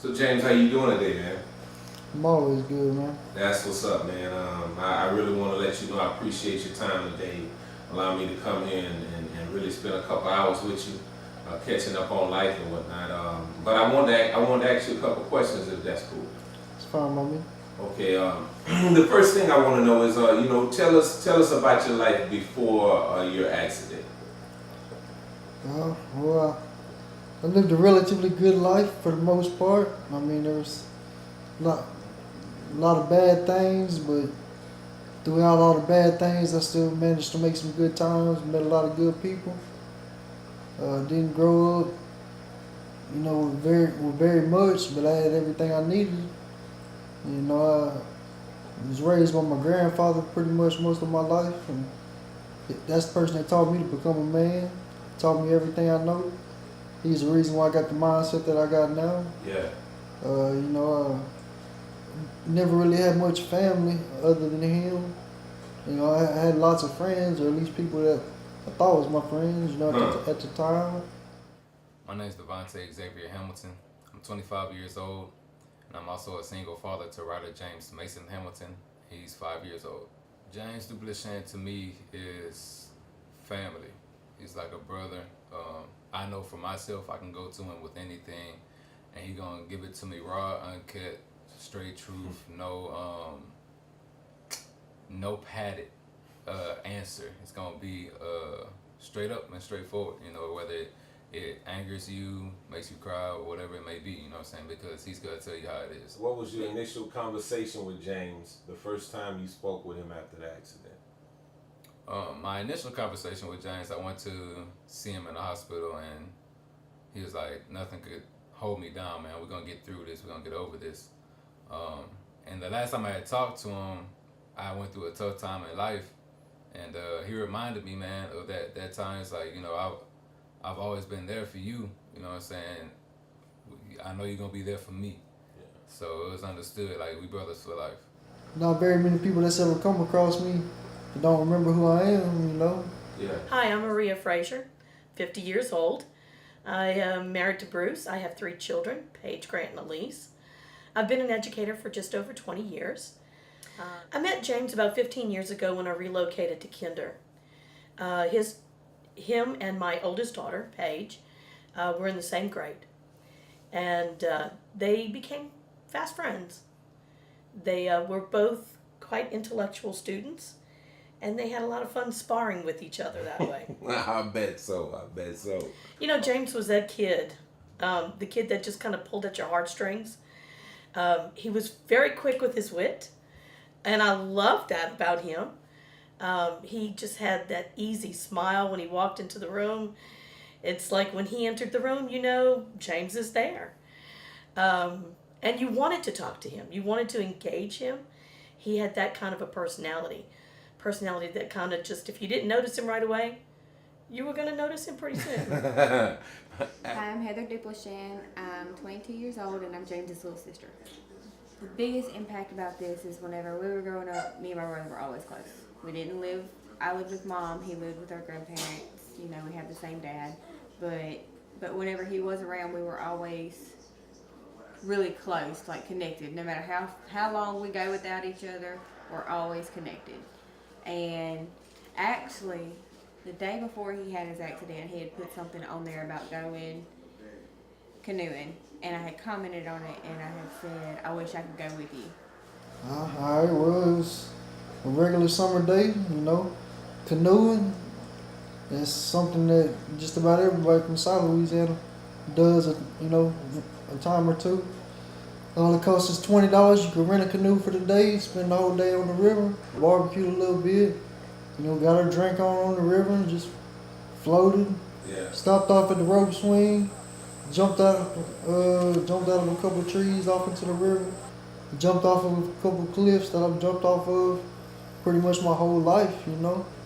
So James, how you doing today, man? I'm always good, man. That's what's up, man. I really want to let you know I appreciate your time today. Allow me to come here and really spend a couple hours with you, catching up on life and whatnot. But I wanted to ask you a couple questions if that's cool. It's fine by me. Okay. The first thing I want to know is, tell us about your life before your accident. Well, I lived a relatively good life for the most part. I mean, there was a lot of bad things, but throughout all the bad things, I still managed to make some good times, met a lot of good people. Didn't grow up, with very much, but I had everything I needed. I was raised by my grandfather pretty much most of my life, and that's the person that taught me to become a man, taught me everything I know. He's the reason why I got the mindset that I got now. Yeah. I never really had much family other than him. I had lots of friends, or at least people that I thought was my friends, at the time. My name is Xavier Hamilton. I'm 25 years old, and I'm also a single father to writer James Mason Hamilton. He's 5 years old. James Duplichan to me is family. He's like a brother. I know for myself I can go to him with anything, and he gonna give it to me raw, uncut, straight truth, no padded answer. It's gonna be straight up and straightforward. Whether it angers you, makes you cry, or whatever it may be. You know what I'm saying? Because he's gonna tell you how it is. What was your initial conversation with James the first time you spoke with him after the accident? My initial conversation with James, I went to see him in the hospital, and he was like, "Nothing could hold me down, man. We're gonna get through this. We're gonna get over this." And the last time I had talked to him, I went through a tough time in life, and he reminded me, man, of that time. It's like, I've always been there for you. You know what I'm saying? I know you're gonna be there for me. Yeah. So it was understood, like, we brothers for life. Not very many people that's ever come across me that don't remember who I am. Yeah. Hi, I'm Maria Frazier, 50 years old. I am married to Bruce. I have 3 children, Paige, Grant, and Elise. I've been an educator for just over 20 years. I met James about 15 years ago when I relocated to Kinder. Him and my oldest daughter, Paige, were in the same grade. And they became fast friends. They were both quite intellectual students, and they had a lot of fun sparring with each other that way. I bet so. James was that kid, the kid that just kind of pulled at your heartstrings. He was very quick with his wit, and I loved that about him. He just had that easy smile when he walked into the room. It's like when he entered the room, James is there. And you wanted to talk to him. You wanted to engage him. He had that kind of a personality that kind of just, if you didn't notice him right away, you were going to notice him pretty soon. Hi, I'm Heather Duplichan. I'm 22 years old, and I'm James's little sister. The biggest impact about this is whenever we were growing up, me and my brother were always close. I lived with Mom, he lived with our grandparents. We had the same dad. But whenever he was around, we were always really close, like connected. No matter how long we go without each other, we're always connected. And actually, the day before he had his accident, he had put something on there about going canoeing. And I had commented on it, and I had said, I wish I could go with you. It was a regular summer day, canoeing. It's something that just about everybody from South Louisiana does, a time or two. It only costs us $20. You can rent a canoe for the day, spend the whole day on the river, barbecue a little bit, got our drink on the river and just floated. Yeah. Stopped off at the rope swing, jumped out of a couple of trees off into the river, jumped off of a couple of cliffs that I've jumped off of pretty much my whole life,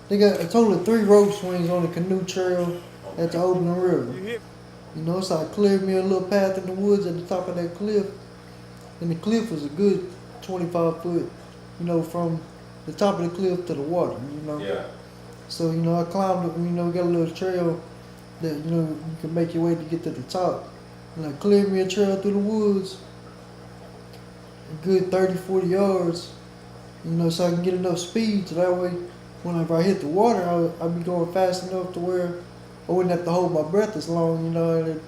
They got a total of 3 rope swings on the canoe trail at the opening river. So I cleared me a little path in the woods at the top of that cliff. And the cliff was a good 25 foot, from the top of the cliff to the water, Yeah. So, I climbed, got a little trail that, you can make your way to get to the top. And I cleared me a trail through the woods a good 30, 40 yards, you know, so I can get enough speed so that way whenever I hit the water, I'd be going fast enough to where I wouldn't have to hold my breath as long, you know, and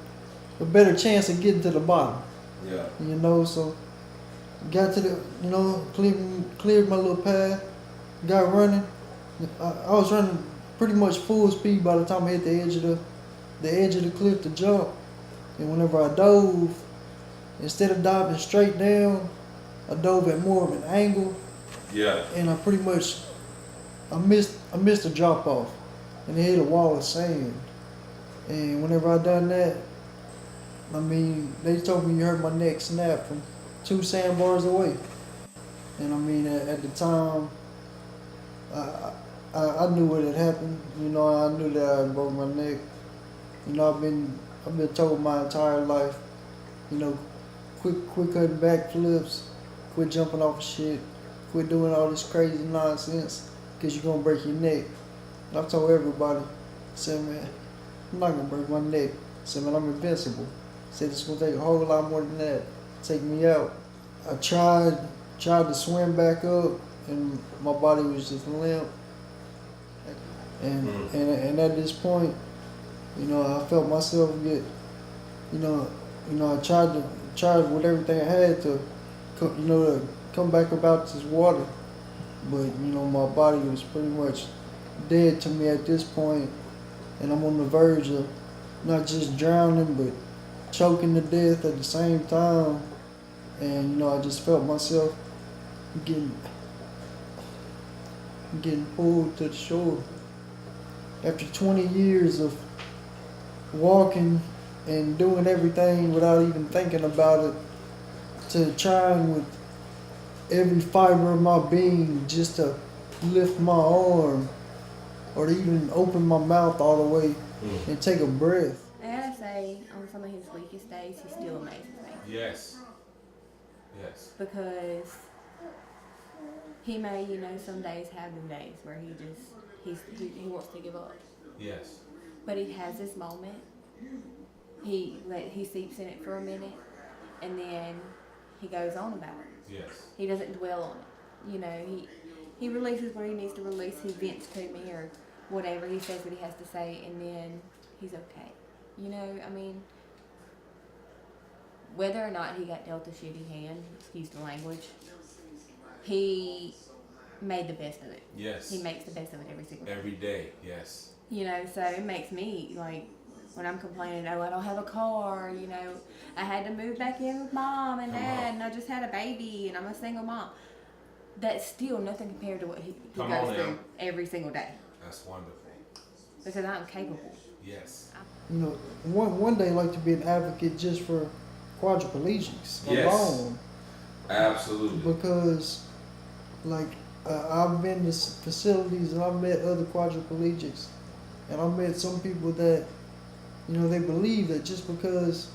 a better chance of getting to the bottom. Yeah. You know, so got to the, you know, cleared my little path, got running. I was running pretty much full speed by the time I hit the edge of the cliff to jump. And whenever I dove, instead of diving straight down, I dove at more of an angle, Yeah. and I missed a drop off, and it hit a wall of sand. And whenever I done that, I mean, they told me you heard my neck snap from 2 sandbars away. And I mean, at the time, I knew what had happened. You know, I knew that I had broke my neck. You know, I've been told my entire life, you know, quit cutting backflips, quit jumping off of shit, quit doing all this crazy nonsense, cause you're gonna break your neck. And I've told everybody, said, man, I'm not gonna break my neck. Said, man, I'm invincible. Said it's gonna take a whole lot more than that to take me out. I tried to swim back up, and my body was just limp. And at this point, you know, I felt myself get, you know, I tried with everything I had to, to come back up out this water, but you know, my body was pretty much dead to me at this point, and I'm on the verge of not just drowning, but choking to death at the same time. And you know, I just felt myself getting pulled to the shore. After 20 years of walking and doing everything without even thinking about it, to trying with every fiber of my being just to lift my arm or to even open my mouth all the way and take a breath. I gotta say, on some of his weakest days, he still amazes me. Yes. Yes. Because he may, you know, some days have them days where he wants to give up. Yes. But he has this moment. He seeps in it for a minute, and then he goes on about it. Yes. He doesn't dwell on it. You know, he releases what he needs to release. He vents to me or whatever. He says what he has to say, and then he's okay. You know, I mean, whether or not he got dealt a shitty hand, excuse the language, he made the best of it. Yes. He makes the best of it every single day. Every day. Yes. You know, so it makes me, like, when I'm complaining, oh, I don't have a car, you know, I had to move back in with mom and dad, and I just had a baby, and I'm a single mom. That's still nothing compared to what he goes through every single day. That's wonderful. Because I'm capable. Yes. You know, one day I'd like to be an advocate just for quadriplegics alone. Absolutely. Because, like, I've been to facilities and I've met other quadriplegics, and I've met some people that, you know, they believe that just because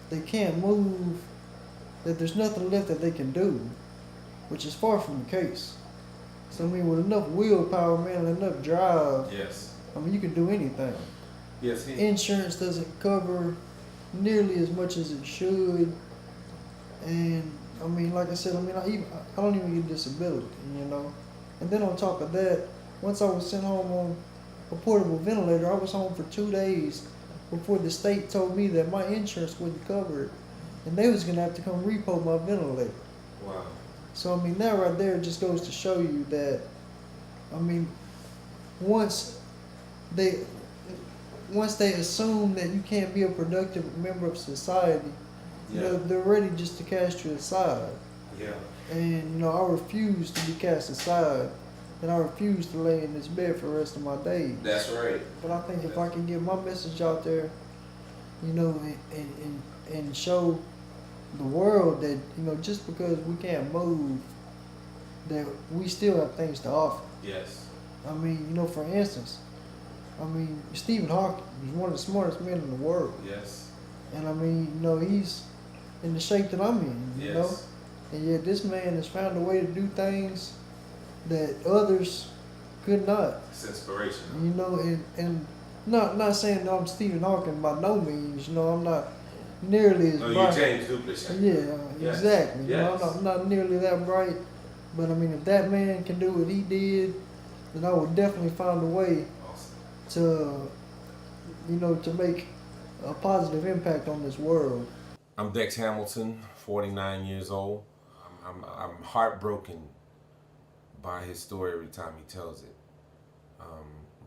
they can't move, that there's nothing left that they can do, which is far from the case. So I mean, with enough willpower, man, and enough drive, Yes. I mean, you can do anything. Yes. Insurance doesn't cover nearly as much as it should, and I mean, like I said, I mean, I don't even get disability, you know. And then on top of that, once I was sent home on a portable ventilator, I was home for 2 days before the state told me that my insurance wouldn't cover it, and they was gonna have to come repo my ventilator. Wow. So I mean, that right there just goes to show you that, I mean, once they assume that you can't be a productive member of society, you know, they're ready just to cast you aside. Yeah. And you know, I refuse to be cast aside, and I refuse to lay in this bed for the rest of my days. That's right. But I think if I can get my message out there, you know, and show the world that, you know, just because we can't move, that we still have things to offer. Yes. I mean, you know, for instance, I mean, Stephen Hawking is one of the smartest men in the world. Yes. And I mean, you know, he's in the shape that I'm in, you know? Yes. And yet this man has found a way to do things that others could not. It's inspirational. You know, and not saying that I'm Stephen Hawking by no means, you know, I'm not nearly as No, bright. you James Duplessis. Yeah, Yes. exactly. You know, Yes. I'm not nearly that bright, but I mean, if that man can do what he did, then I would definitely find a way Awesome. to, to make a positive impact on this world. I'm Dex Hamilton, 49 years old. I'm heartbroken by his story every time he tells it.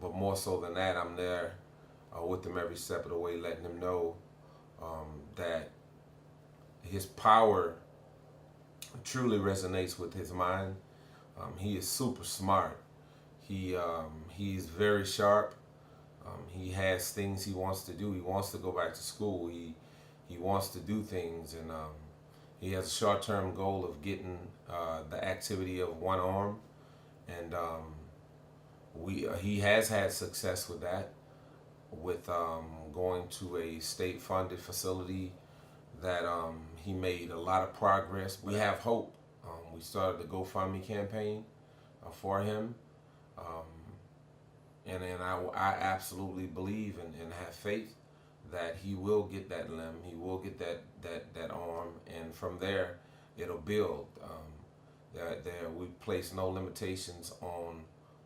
But more so than that, I'm there with him every step of the way, letting him know that his power truly resonates with his mind. He is super smart. He's very sharp. He has things he wants to do. He wants to go back to school. He wants to do things, and he has a short-term goal of getting the activity of one arm, and he has had success with that, with going to a state-funded facility that he made a lot of progress. We have hope. We started the GoFundMe campaign for him, and I absolutely believe and have faith that he will get that limb, he will get that arm, and from there it'll build. We place no limitations on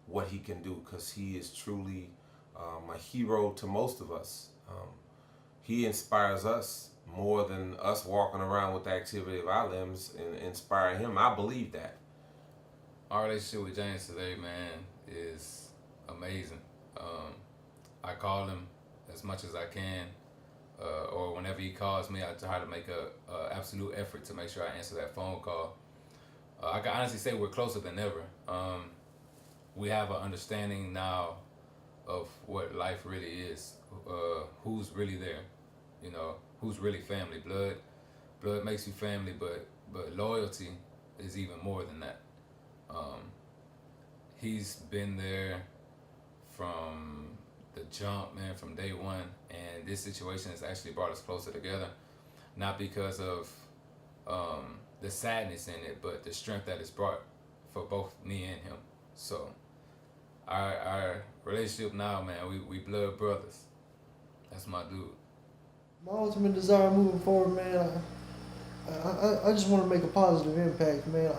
what he can do, because he is truly a hero to most of us. He inspires us more than us walking around with the activity of our limbs and inspiring him. I believe that. Our relationship with James today, man, is amazing. I call him as much as I can, or whenever he calls me, I try to make a absolute effort to make sure I answer that phone call. I can honestly say we're closer than ever. We have an understanding now of what life really is, who's really there, who's really family. Blood makes you family, but loyalty is even more than that. He's been there from the jump, man, from day one, and this situation has actually brought us closer together, not because of the sadness in it, but the strength that it's brought for both me and him. So our relationship now, man, we blood brothers. That's my dude. My ultimate desire moving forward, man, I just want to make a positive impact, man.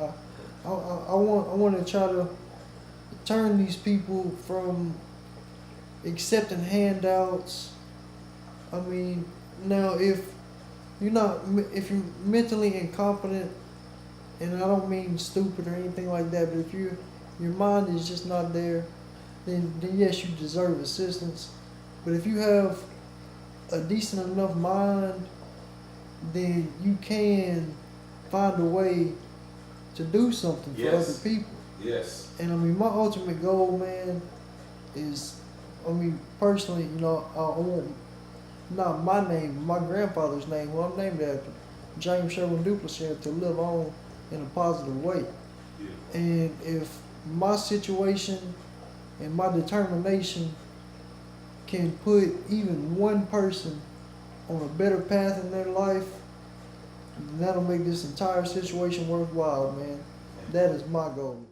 I want to try to turn these people from accepting handouts. I mean, now if you're mentally incompetent, and I don't mean stupid or anything like that, but if your mind is just not there, then yes, you deserve assistance. But if you have a decent enough mind, then you can find a way to do something for Yes. other people. Yes. And I mean, my ultimate goal, man, is, personally, I want not my name, my grandfather's name, who I'm named after, James Sherwin Duplessis, to live on in a positive way. Yeah. And if my situation and my determination can put even one person on a better path in their life, then that'll make this entire situation worthwhile, man. That is my goal.